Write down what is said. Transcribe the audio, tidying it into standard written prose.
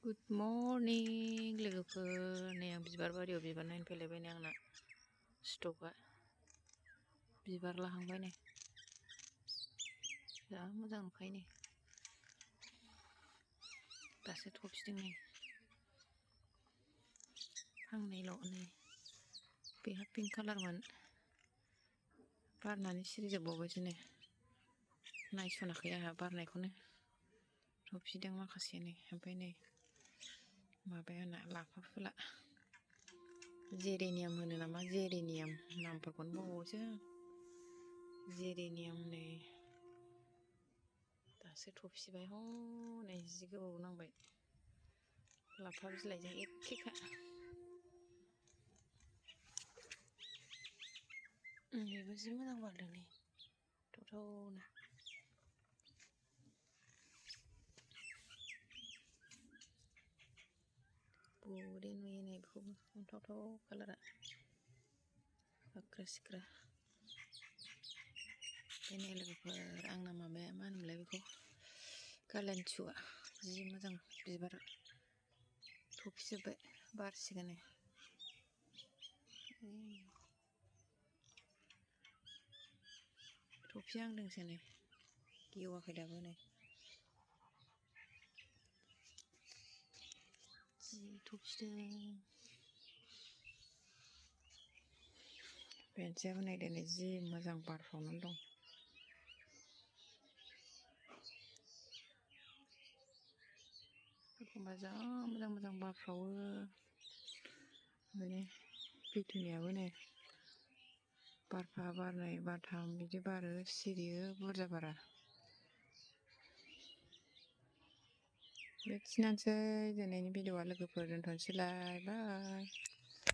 Good morning लोगोफोर। नै आं बिबार बारियाव बिबार नायनो फैलायबाय नै आंना स्टकआ बिबार लाहांबाय नै जा मोजां नुखायो नै दासो थफिदों नै फांनैल' नै बेहा पिंक कालारमोन बारनानै सिरिजोबबावबायसो नै नायस'नाखै आंहा बारनायखौनो थफिदों माखासे नै ओमफ्राय नै माबायाना लाफा फुला जेरेनियाम होनो नामा जेरेनियाम नामफोरखौनो बावबावोसो जेरेनियाम नै दासो थफिबाय हनै जि गोबाव नांबाय लाफा बिलाइजों एखेखा बेबो जि मोजां बारदों नै थ'थ'नो बरिया नुयो नै बेखौबो अन्थावथाव कालारा फाख्रा सिख्रा। ओमफ्राय नै लोगोफोर आंना माबाया मा होनोमोनलाय बेखौ कालानचुआ जि मोजां बिबार थफिजोब्बाय बारसिगोन नै थफिहांदोंसो नै गेवाखै दाबो नै जि थफिदों बेन्सियाबो नै दिनै जि मोजां बारफ्रावनानै दं एखमबा जा मोजां मोजां बारफ्रावो माने पिटुनियाबो नै बारफा बारनै बारथाम बिदि बारो सिरियो बुरजा बारा बेखिनियानोसै दिनैनि भिडिअ'आ लोगोफोर दोनथ'नोसैलाय बाय।